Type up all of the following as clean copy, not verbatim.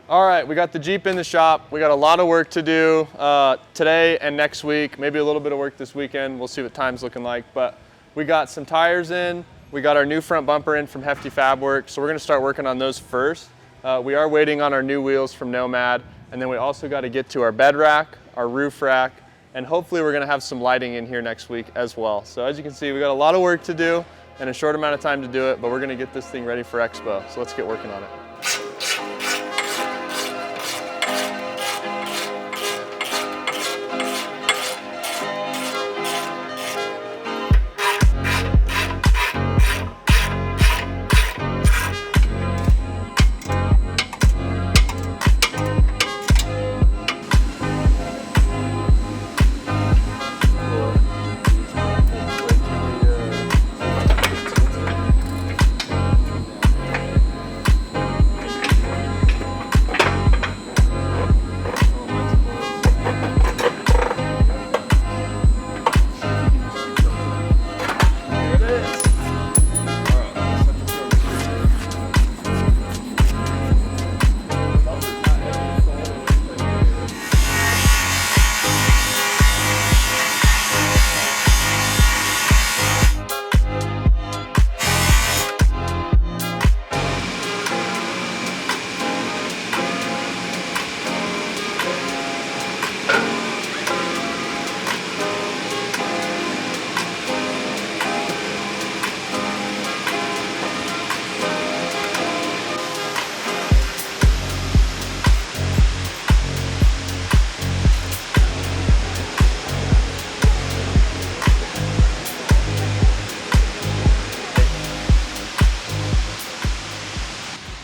All right, we got the Jeep in the shop. We got a lot of work to do today and next week, maybe a little bit of work this weekend. We'll see what time's looking like, but we got some tires in. We got our new front bumper in from Hefty Fab Works, so we're gonna start working on those first. We are waiting on our new wheels from Nomad, and then we also got to get to our bed rack, our roof rack, and hopefully we're gonna have some lighting in here next week as well. So as you can see, we got a lot of work to do and a short amount of time to do it, but we're gonna get this thing ready for Expo. So let's get working on it.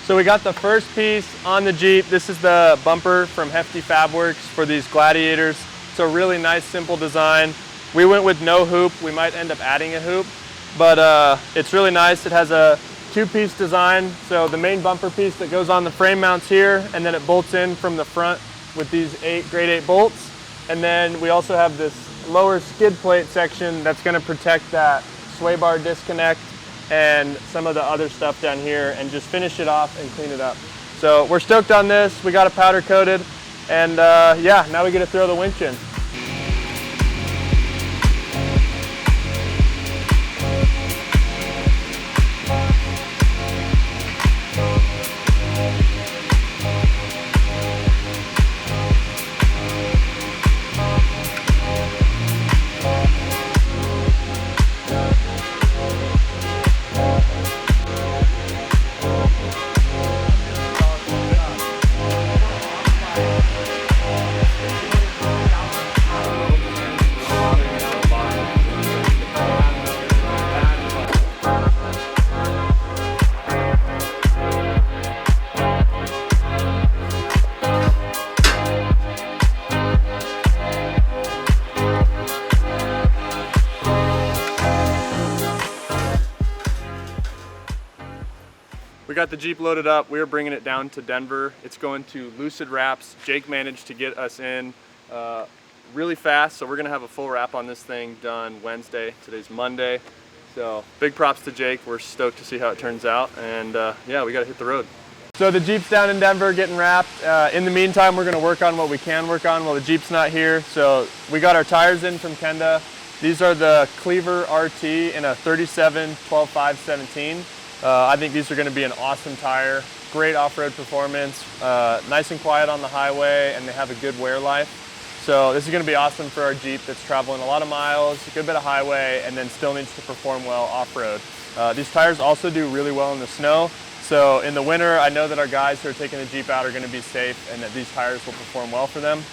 So we got the first piece on the Jeep. This is the bumper from Hefty Fab Works for these Gladiators. It's a really nice, simple design. We went with no hoop. We might end up adding a hoop, but it's really nice. It has a two-piece design. So the main bumper piece that goes on the frame mounts here, and then it bolts in from the front with these grade 8 bolts. And then we also have this lower skid plate section that's gonna protect that sway bar disconnect and some of the other stuff down here, and just finish it off and clean it up. So we're stoked on this. We got it powder coated, and yeah, now we get to throw the winch in. We got the Jeep loaded up. We're bringing it down to Denver. It's going to Lucid Wraps. Jake managed to get us in really fast, so we're gonna have a full wrap on this thing done Wednesday. Today's Monday. So big props to Jake. We're stoked to see how it turns out, and yeah, we gotta hit the road. So the Jeep's down in Denver getting wrapped. In the meantime, we're gonna work on what we can work on while the Jeep's not here. So we got our tires in from Kenda. These are the Cleaver RT in a 37 12.5 17. I think these are going to be an awesome tire, great off-road performance, nice and quiet on the highway, and they have a good wear life. So this is going to be awesome for our Jeep that's traveling a lot of miles, a good bit of highway, and then still needs to perform well off-road. These tires also do really well in the snow. So in the winter, I know that our guys who are taking the Jeep out are going to be safe, and that these tires will perform well for them.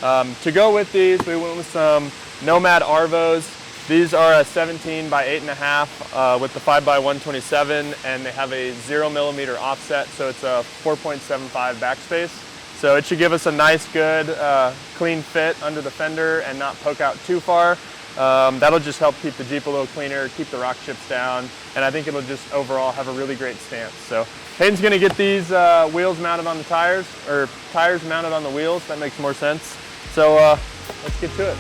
To go with these, we went with some Nomad Arvos. These are a 17 by 8.5 with the 5 by 127, and they have a 0mm offset, so it's a 4.75 backspace. So it should give us a nice, good, clean fit under the fender and not poke out too far. That'll just help keep the Jeep a little cleaner, keep the rock chips down, and I think it'll just overall have a really great stance. So Hayden's gonna get these wheels mounted on the tires, or tires mounted on the wheels. That makes more sense. So let's get to it.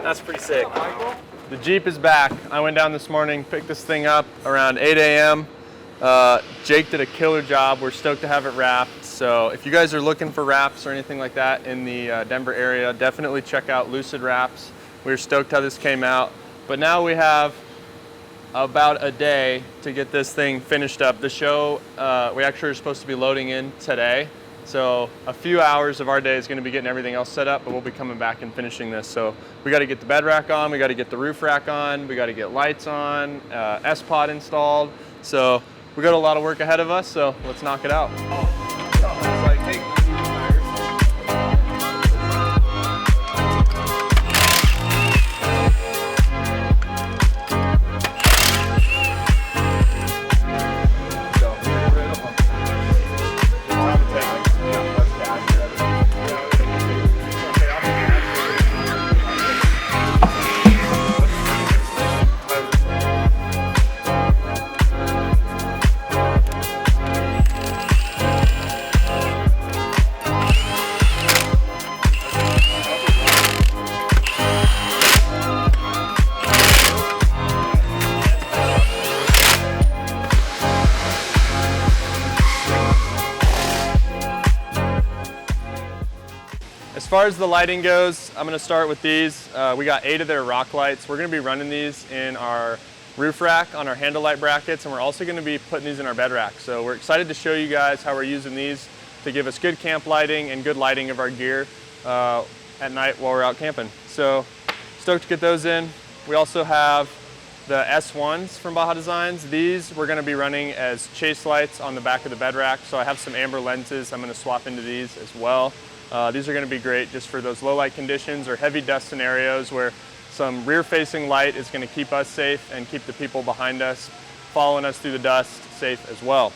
That's pretty sick. The Jeep is back. I went down this morning, picked this thing up around 8 a.m. Jake did a killer job. We're stoked to have it wrapped. So if you guys are looking for wraps or anything like that in the Denver area, definitely check out Lucid Wraps. We're stoked how this came out. But now we have about a day to get this thing finished up. The show, we actually are supposed to be loading in today. So a few hours of our day is going to be getting everything else set up, but we'll be coming back and finishing this. So we got to get the bed rack on, we got to get the roof rack on, we got to get lights on, S-Pod installed. So we got a lot of work ahead of us, so let's knock it out. As far as the lighting goes, I'm going to start with these. We got 8 of their rock lights. We're going to be running these in our roof rack on our handle light brackets, and we're also going to be putting these in our bed rack. So we're excited to show you guys how we're using these to give us good camp lighting and good lighting of our gear at night while we're out camping. So stoked to get those in. We also have the S1s from Baja Designs. These we're going to be running as chase lights on the back of the bed rack. So I have some amber lenses. I'm going to swap into these as well. These are going to be great just for those low light conditions or heavy dust scenarios where some rear facing light is going to keep us safe and keep the people behind us following us through the dust safe as well.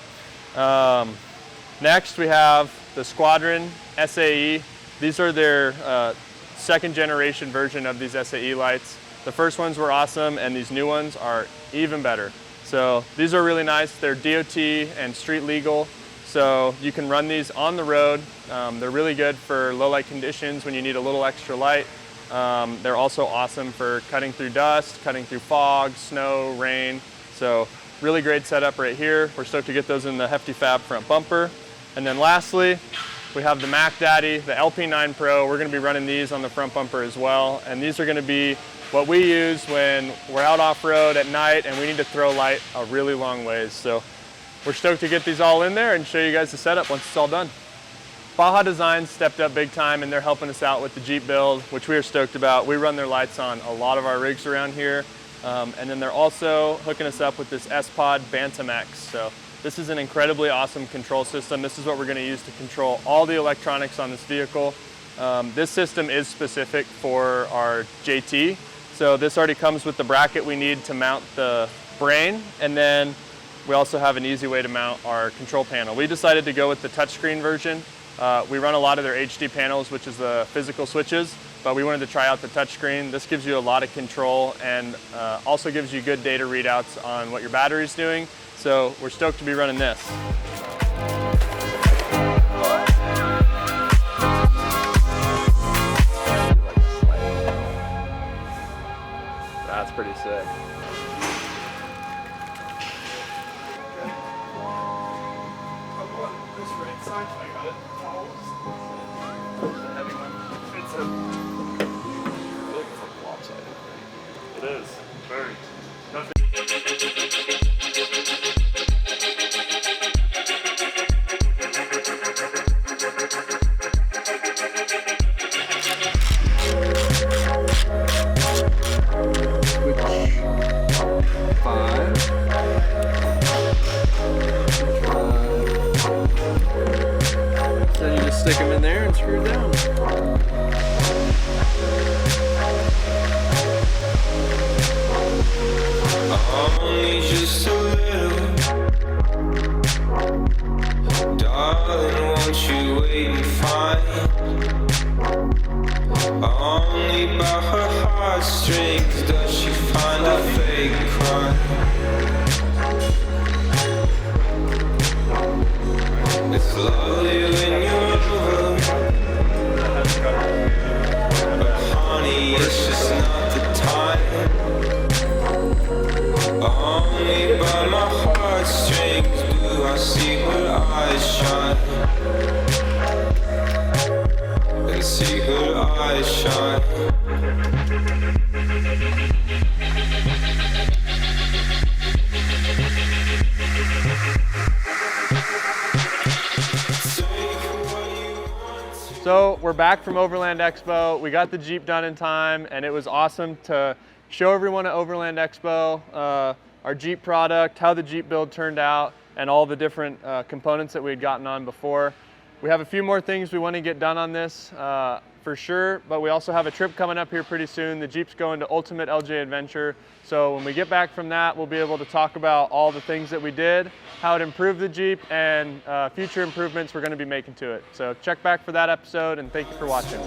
Next we have the Squadron SAE. These are their second generation version of these SAE lights. The first ones were awesome and these new ones are even better. So these are really nice. They're DOT and street legal. So you can run these on the road. They're really good for low light conditions when you need a little extra light. They're also awesome for cutting through dust, cutting through fog, snow, rain. So really great setup right here. We're stoked to get those in the hefty fab front bumper. And then lastly, we have the Mac Daddy, the LP9 Pro. We're going to be running these on the front bumper as well. And these are going to be what we use when we're out off-road at night and we need to throw light a really long ways. So we're stoked to get these all in there and show you guys the setup once it's all done. Baja Designs stepped up big time and they're helping us out with the Jeep build, which we are stoked about. We run their lights on a lot of our rigs around here. And then they're also hooking us up with this S-Pod Bantam X. So this is an incredibly awesome control system. This is what we're going to use to control all the electronics on this vehicle. This system is specific for our JT. So this already comes with the bracket we need to mount the brain, and then we also have an easy way to mount our control panel. We decided to go with the touchscreen version. We run a lot of their HD panels, which is the physical switches, but we wanted to try out the touchscreen. This gives you a lot of control and also gives you good data readouts on what your battery's doing. So we're stoked to be running this. That's pretty sick. It is. Very. Then you just stick them in there and screw it down. Only just a little, darling, won't you wait and find? Only by her heartstrings does she find a fake crime. It's lovely when you're over, but honey, it's just not heartstrings. Do I see her eyes shine? And see her eyes shine. So we're back from Overland Expo. We got the Jeep done in time, and it was awesome to show everyone at Overland Expo our Jeep product, how the Jeep build turned out, and all the different components that we had gotten on before. We have a few more things we want to get done on this for sure, but we also have a trip coming up here pretty soon. The Jeep's going to Ultimate LJ Adventure. So when we get back from that, we'll be able to talk about all the things that we did, how it improved the Jeep, and future improvements we're going to be making to it. So check back for that episode, and thank you for watching.